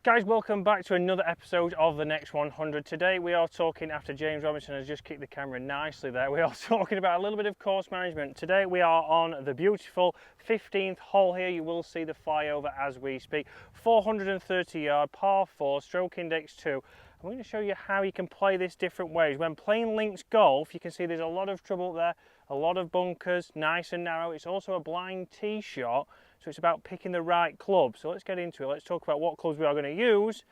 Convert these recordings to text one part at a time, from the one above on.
Guys, welcome back to another episode of the Next 100. Today we are talking, after James Robinson has just kicked the camera nicely there, we are talking about a little bit of course management. Today we are on the beautiful 15th hole here. You will see the flyover as we speak. 430 yard, par 4, stroke index 2. I'm going to show you how you can play this different ways. When playing links golf, you can see there's a lot of trouble there, a lot of bunkers, nice and narrow. It's also a blind tee shot. So it's about picking the right club. So let's get into it. Let's talk about what clubs we are going to use,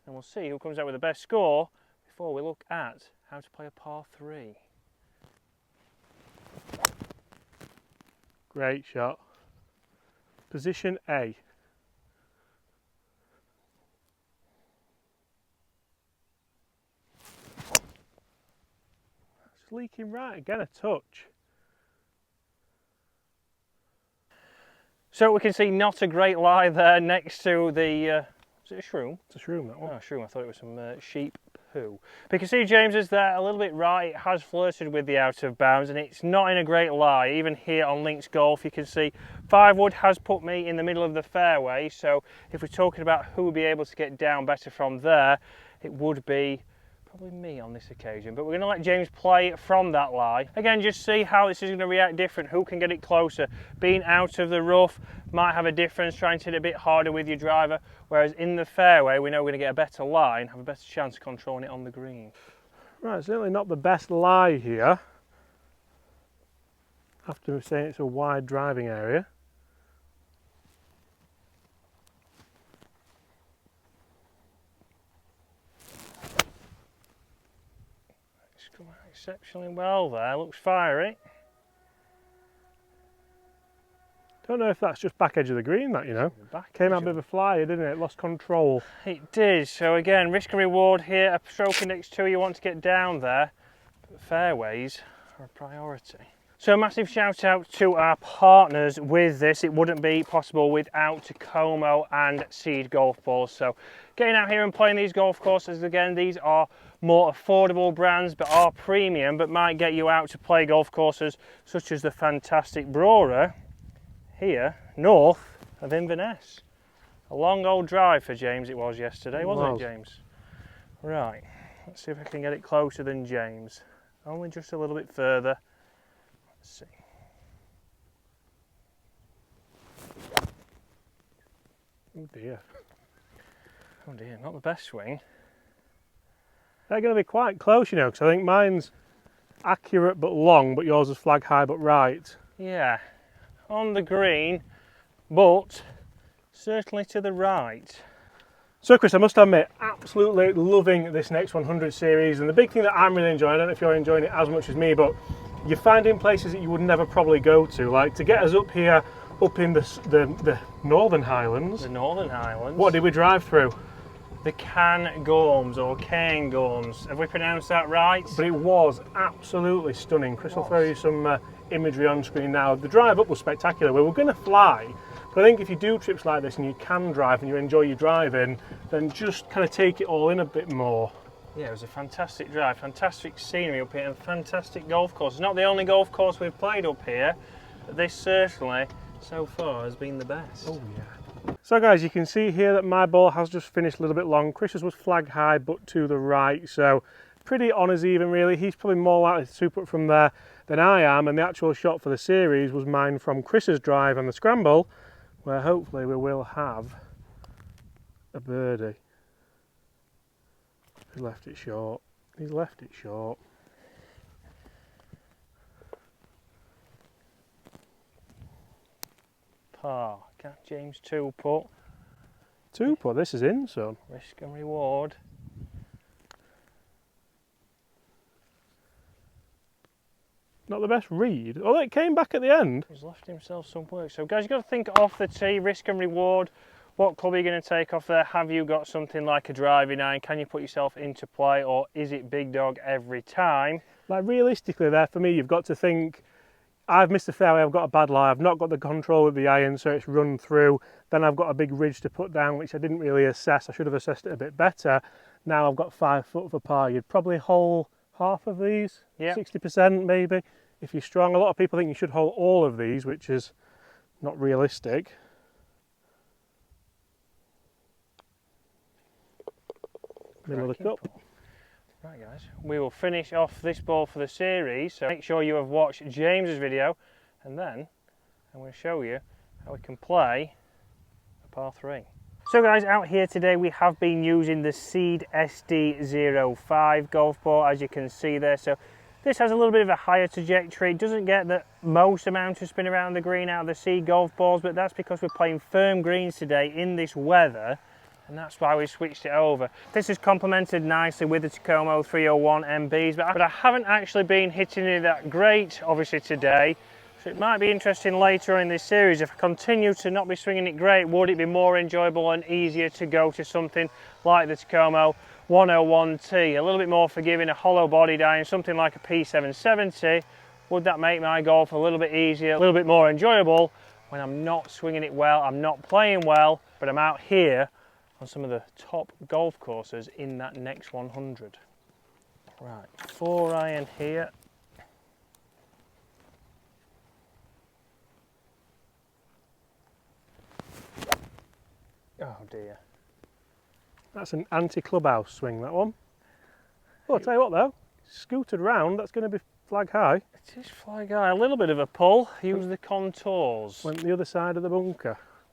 and we'll see who comes out with the best score before we look at how to play a par 3. Great shot. Position A. It's leaking right, again a touch. So we can see not a great lie there next to the, is it a shroom? It's a shroom, that one. Oh, a shroom, I thought it was some sheep poo. But you can see James is there a little bit right. It has flirted with the out of bounds and it's not in a great lie. Even here on links golf, you can see 5 wood has put me in the middle of the fairway. So if we're talking about who would be able to get down better from there, it would be probably me on this occasion, but we're going to let James play from that lie. Again, just see how this is going to react different, who can get it closer. Being out of the rough might have a difference, trying to hit it a bit harder with your driver, whereas in the fairway we know we're going to get a better lie and have a better chance of controlling it on the green. Right, certainly not the best lie here, after saying it's a wide driving area. Exceptionally well there, looks fiery. Don't know if that's just back edge of the green, that, you know. Came out a bit of a flyer, didn't it? Lost control. It did. So again, risk and reward here. A stroke index 2, you want to get down there. But fairways are a priority. So a massive shout out to our partners with this. It wouldn't be possible without Takomo and Seed golf balls. So getting out here and playing these golf courses, again, these are more affordable brands but are premium, but might get you out to play golf courses such as the fantastic Brora here north of Inverness. A long old drive for James it was yesterday, wasn't it, James? Right, let's see if I can get it closer than James. Only just a little bit further. Let's see. Oh dear. Oh dear, not the best swing. They're going to be quite close, you know, because I think mine's accurate but long, but yours is flag high but right. Yeah, on the green, but certainly to the right. So Chris, I must admit, absolutely loving this Next 100 series, and the big thing that I'm really enjoying, I don't know if you're enjoying it as much as me, but you're finding places that you would never probably go to, like to get us up here, up in the Northern Highlands. The Northern Highlands. What did we drive through? The Cairngorms or Cairngorms. Have we pronounced that right? But it was absolutely stunning. Chris will throw you some imagery on screen now. The drive up was spectacular. We were going to fly, but I think if you do trips like this and you can drive and you enjoy your driving, then just kind of take it all in a bit more. Yeah, it was a fantastic drive, fantastic scenery up here and fantastic golf course. It's not the only golf course we've played up here, but this certainly so far has been the best. Oh yeah. So guys, you can see here that my ball has just finished a little bit long. Chris's was flag high but to the right, so pretty honours even really. He's probably more likely to super it from there than I am, and the actual shot for the series was mine from Chris's drive on the scramble, where hopefully we will have a birdie. He left it short. He's left it short. Par. Can't James 2 putt. 2 putt, this is in, son. Risk and reward. Not the best read. Oh, it came back at the end. He's left himself some work. So guys, you've got to think off the tee, risk and reward. What club are you going to take off there? Have you got something like a driving iron? Can you put yourself into play, or is it big dog every time? Like realistically there, for me, you've got to think, I've missed the fairway, I've got a bad lie, I've not got the control of the iron, so it's run through. Then I've got a big ridge to put down, which I didn't really assess. I should have assessed it a bit better. Now I've got 5 foot for par. You'd probably hole half of these, 60% maybe, if you're strong. A lot of people think you should hole all of these, which is not realistic. middle of the cup. Right guys, we will finish off this ball for the series, so make sure you have watched James's video, and then I'm going to show you how we can play a par 3. So guys, out here today we have been using the Seed SD05 golf ball, as you can see there. So this has a little bit of a higher trajectory. It doesn't get the most amount of spin around the green out of the Seed golf balls, but that's because we're playing firm greens today in this weather, and that's why we switched it over. This is complemented nicely with the Takomo 301 MBs, but I haven't actually been hitting it that great, obviously, today. So it might be interesting later on in this series, if I continue to not be swinging it great, would it be more enjoyable and easier to go to something like the Takomo 101T, a little bit more forgiving, a hollow bodied iron, something like a P770. Would that make my golf a little bit easier, a little bit more enjoyable when I'm not swinging it well, I'm not playing well, but I'm out here on some of the top golf courses in that next 100. Right, 4 iron here. Oh dear. That's an anti-clubhouse swing, that one. Oh, I'll tell you what though, scooted round, that's going to be flag high. It is flag high, a little bit of a pull. Use the contours. Went the other side of the bunker.